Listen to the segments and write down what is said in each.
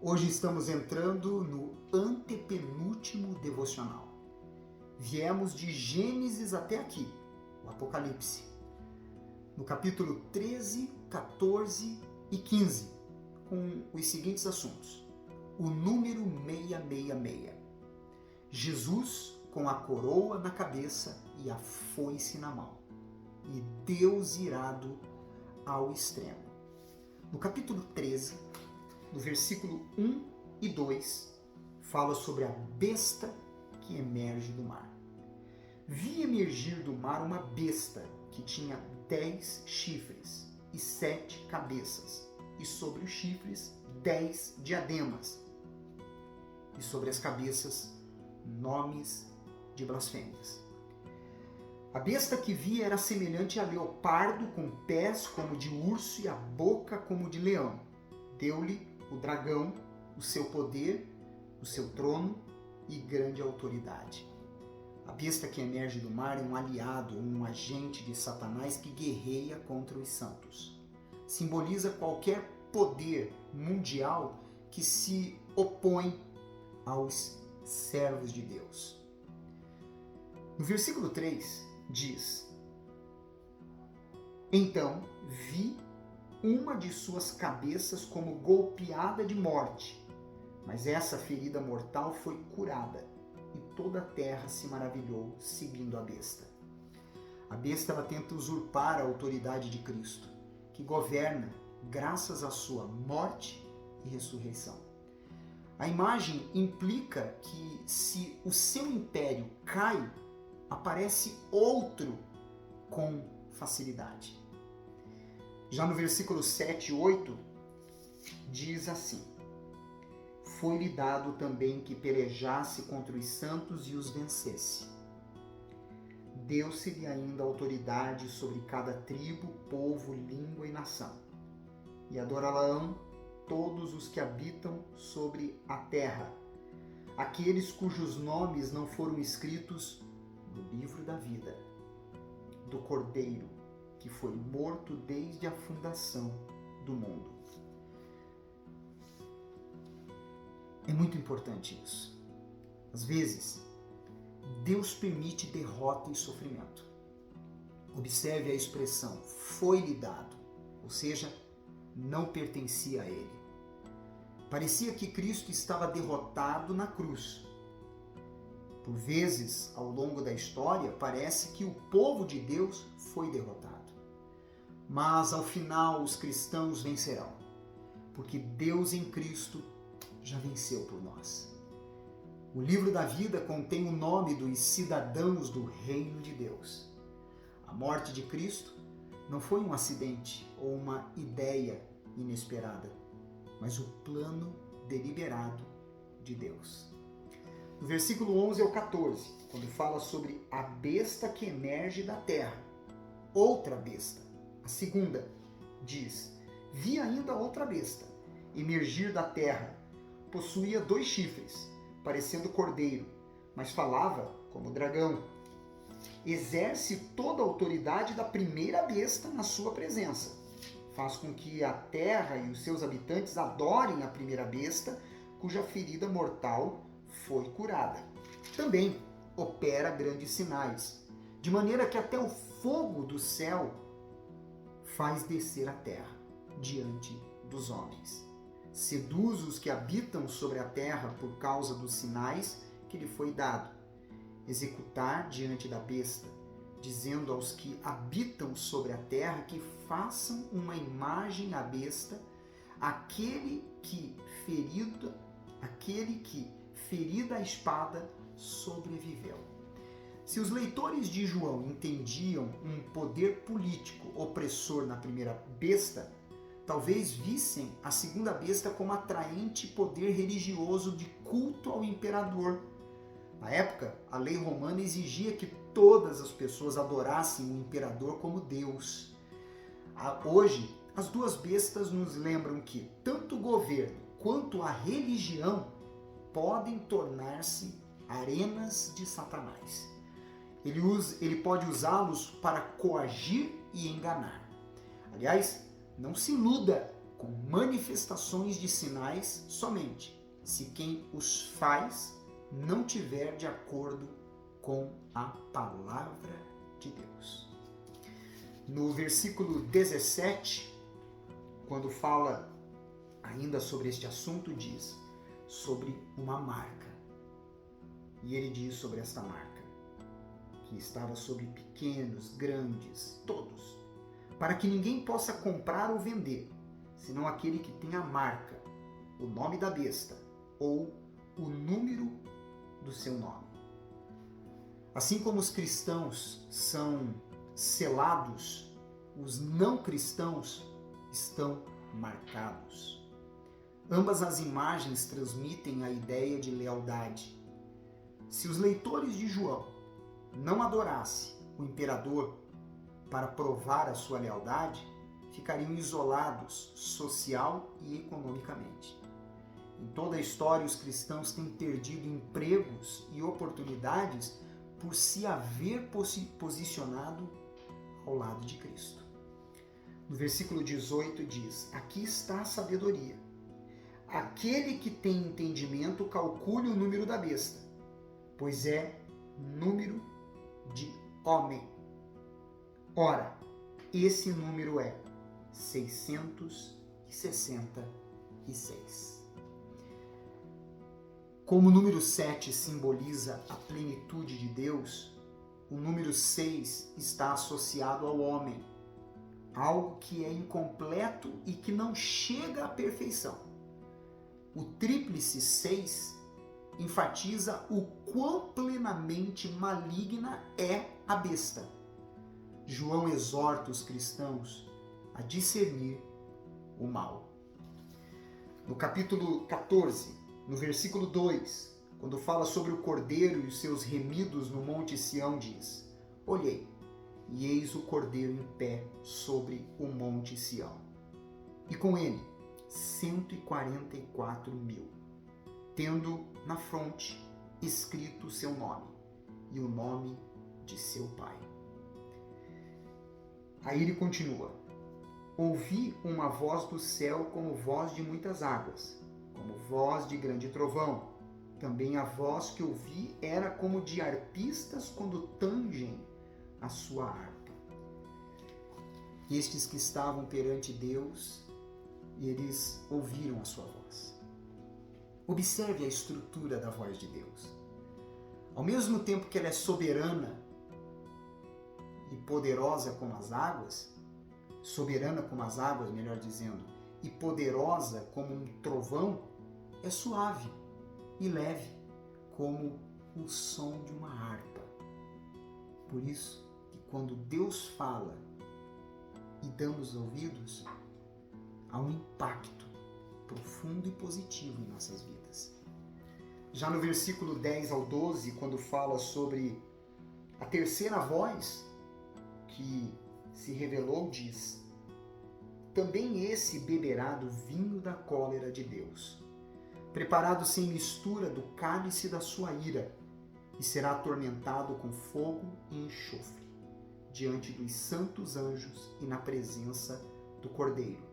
Hoje estamos entrando no antepenúltimo devocional. Viemos de Gênesis até aqui, o Apocalipse, no capítulo 13, 14 e 15, com os seguintes assuntos. O número 666. Jesus com a coroa na cabeça e a foice na mão. E Deus irado ao extremo. No capítulo 13, no versículo 1 e 2, fala sobre a besta que emerge do mar. Vi emergir do mar uma besta que tinha 10 chifres e 7 cabeças, e sobre os chifres 10 diademas, e sobre as cabeças nomes de blasfêmias. A besta que vi era semelhante a leopardo, com pés como de urso e a boca como de leão. Deu-lhe o dragão o seu poder, o seu trono e grande autoridade. A besta que emerge do mar é um aliado ou um agente de Satanás que guerreia contra os santos. Simboliza qualquer poder mundial que se opõe aos servos de Deus. No versículo 3 diz: Então vi uma de suas cabeças como golpeada de morte, mas essa ferida mortal foi curada, e toda a terra se maravilhou seguindo a besta. A besta ela tenta usurpar a autoridade de Cristo, que governa graças à sua morte e ressurreição. A imagem implica que se o seu império cai, aparece outro com facilidade. Já no versículo 7 e 8, diz assim: Foi-lhe dado também que pelejasse contra os santos e os vencesse. Deu-se-lhe ainda autoridade sobre cada tribo, povo, língua e nação. E adorá-lo-ão todos os que habitam sobre a terra, aqueles cujos nomes não foram escritos no livro da vida do Cordeiro, que foi morto desde a fundação do mundo. É muito importante isso. Às vezes, Deus permite derrota e sofrimento. Observe a expressão foi-lhe dado, ou seja, não pertencia a ele. Parecia que Cristo estava derrotado na cruz. Por vezes, ao longo da história, parece que o povo de Deus foi derrotado. Mas, ao final, os cristãos vencerão, porque Deus em Cristo já venceu por nós. O livro da vida contém o nome dos cidadãos do reino de Deus. A morte de Cristo não foi um acidente ou uma ideia inesperada, mas o plano deliberado de Deus. No versículo 11 ao 14, quando fala sobre a besta que emerge da terra, outra besta, a segunda, diz: Vi ainda outra besta emergir da terra. Possuía 2 chifres, parecendo cordeiro, mas falava como dragão. Exerce toda a autoridade da primeira besta na sua presença. Faz com que a terra e os seus habitantes adorem a primeira besta, cuja ferida mortal foi curada. Também opera grandes sinais, de maneira que até o fogo do céu faz descer a terra diante dos homens. Seduz os que habitam sobre a terra por causa dos sinais que lhe foi dado. Executar diante da besta, dizendo aos que habitam sobre a terra que façam uma imagem à besta, aquele que ferida a espada sobreviveu. Se os leitores de João entendiam um poder político opressor na primeira besta, talvez vissem a segunda besta como atraente poder religioso de culto ao imperador. Na época, a lei romana exigia que todas as pessoas adorassem o imperador como Deus. Hoje, as duas bestas nos lembram que tanto o governo quanto a religião podem tornar-se arenas de Satanás. Ele pode usá-los para coagir e enganar. Aliás, não se iluda com manifestações de sinais somente, se quem os faz não tiver de acordo com a palavra de Deus. No versículo 17, quando fala ainda sobre este assunto, diz sobre uma marca. E ele diz sobre esta marca, que estava sobre pequenos, grandes, todos, para que ninguém possa comprar ou vender, senão aquele que tem a marca, o nome da besta ou o número do seu nome. Assim como os cristãos são selados, os não cristãos estão marcados. Ambas as imagens transmitem a ideia de lealdade. Se os leitores de João não adorassem o imperador para provar a sua lealdade, ficariam isolados social e economicamente. Em toda a história, os cristãos têm perdido empregos e oportunidades por se haver posicionado ao lado de Cristo. No versículo 18 diz: aqui está a sabedoria. Aquele que tem entendimento calcule o número da besta, pois é número de homem. Ora, esse número é 666. Como o número 7 simboliza a plenitude de Deus, o número 6 está associado ao homem, algo que é incompleto e que não chega à perfeição. O tríplice 6 enfatiza o quão plenamente maligna é a besta. João exorta os cristãos a discernir o mal. No capítulo 14, no versículo 2, quando fala sobre o cordeiro e os seus remidos no Monte Sião, diz: olhei, e eis o cordeiro em pé sobre o Monte Sião, e com ele 144.000, tendo na fronte escrito o seu nome e o nome de seu pai. Aí ele continua: ouvi uma voz do céu como voz de muitas águas, como voz de grande trovão. Também a voz que ouvi era como de arpistas quando tangem a sua harpa. Estes que estavam perante Deus, eles ouviram a sua voz. Observe a estrutura da voz de Deus. Ao mesmo tempo que ela é soberana e poderosa como as águas, melhor dizendo, e poderosa como um trovão, é suave e leve como o som de uma harpa. Por isso que quando Deus fala e damos ouvidos, há um impacto profundo e positivo em nossas vidas. Já no versículo 10 ao 12, quando fala sobre a terceira voz que se revelou, diz: também esse beberá do vinho da cólera de Deus, preparado sem mistura do cálice da sua ira, e será atormentado com fogo e enxofre, diante dos santos anjos e na presença do Cordeiro.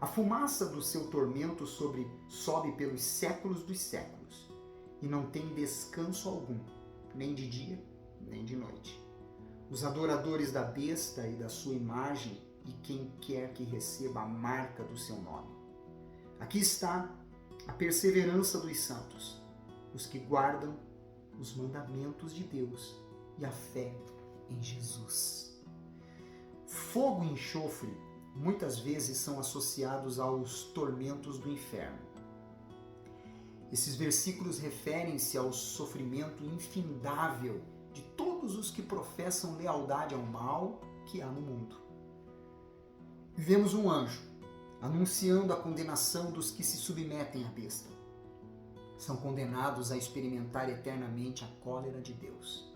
A fumaça do seu tormento sobe pelos séculos dos séculos, e não tem descanso algum, nem de dia, nem de noite. Os adoradores da besta e da sua imagem, e quem quer que receba a marca do seu nome. Aqui está a perseverança dos santos, os que guardam os mandamentos de Deus e a fé em Jesus. Fogo e enxofre muitas vezes são associados aos tormentos do inferno. Esses versículos referem-se ao sofrimento infindável de todos os que professam lealdade ao mal que há no mundo. Vemos um anjo anunciando a condenação dos que se submetem à besta. São condenados a experimentar eternamente a cólera de Deus.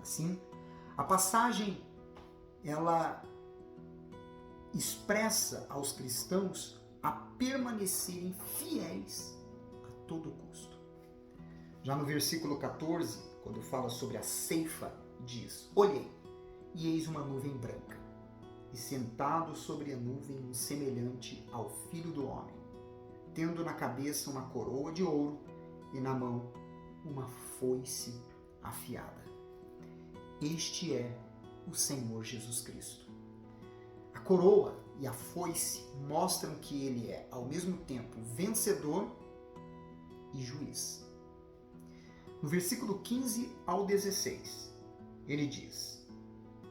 Assim, a passagem ela expressa aos cristãos a permanecerem fiéis a todo custo. Já no versículo 14, quando fala sobre a ceifa, diz: olhei, e eis uma nuvem branca. e sentado sobre a nuvem um semelhante ao Filho do Homem, tendo na cabeça uma coroa de ouro e na mão uma foice afiada. Este é o Senhor Jesus Cristo. A coroa e a foice mostram que ele é, ao mesmo tempo, vencedor e juiz. No versículo 15 ao 16, ele diz: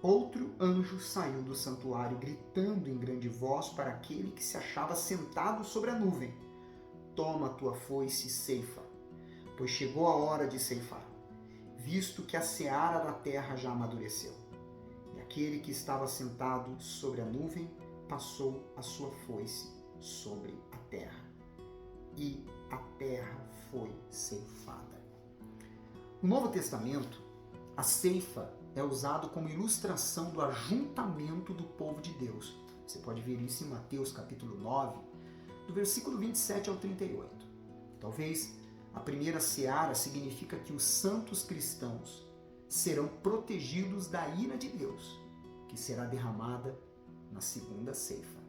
Outro anjo saiu do santuário, gritando em grande voz para aquele que se achava sentado sobre a nuvem: Toma a tua foice e ceifa, pois chegou a hora de ceifar, visto que a seara da terra já amadureceu. E aquele que estava sentado sobre a nuvem passou a sua foice sobre a terra, e a terra foi ceifada. No Novo Testamento, a ceifa é usado como ilustração do ajuntamento do povo de Deus. Você pode ver isso em Mateus capítulo 9, do versículo 27 ao 38. Talvez a primeira seara significa que os santos cristãos serão protegidos da ira de Deus, que será derramada na segunda ceifa.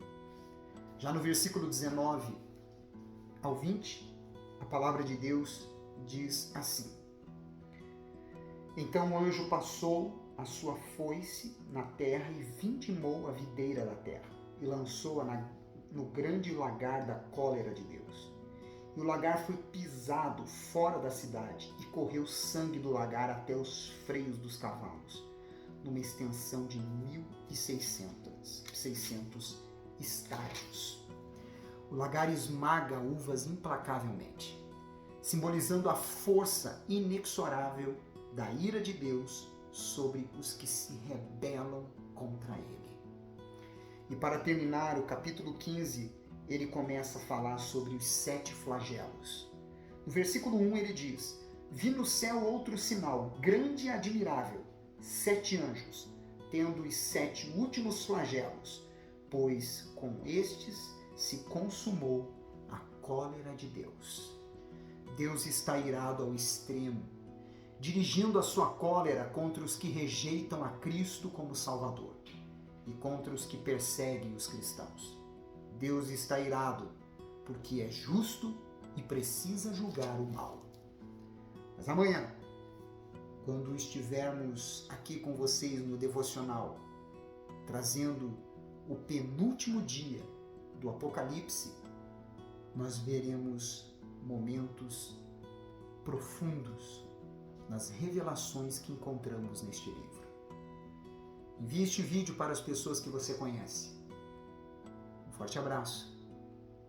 Já no versículo 19 ao 20, a palavra de Deus diz assim: Então o anjo passou a sua foice na terra e vindimou a videira da terra, e lançou-a no grande lagar da cólera de Deus. E o lagar foi pisado fora da cidade, e correu sangue do lagar até os freios dos cavalos, numa extensão de 1.600 estádios. O lagar esmaga uvas implacavelmente, simbolizando a força inexorável da ira de Deus sobre os que se rebelam contra ele. E para terminar, o capítulo 15, ele começa a falar sobre os 7 flagelos. No versículo 1 ele diz: Vi no céu outro sinal, grande e admirável, 7 anjos, tendo os 7 últimos flagelos, pois com estes se consumou a cólera de Deus. Deus está irado ao extremo, dirigindo a sua cólera contra os que rejeitam a Cristo como Salvador e contra os que perseguem os cristãos. Deus está irado porque é justo e precisa julgar o mal. Mas amanhã, quando estivermos aqui com vocês no devocional, trazendo o penúltimo dia do Apocalipse, nós veremos momentos profundos nas revelações que encontramos neste livro. Envie este vídeo para as pessoas que você conhece. Um forte abraço.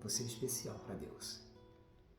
Você é especial para Deus.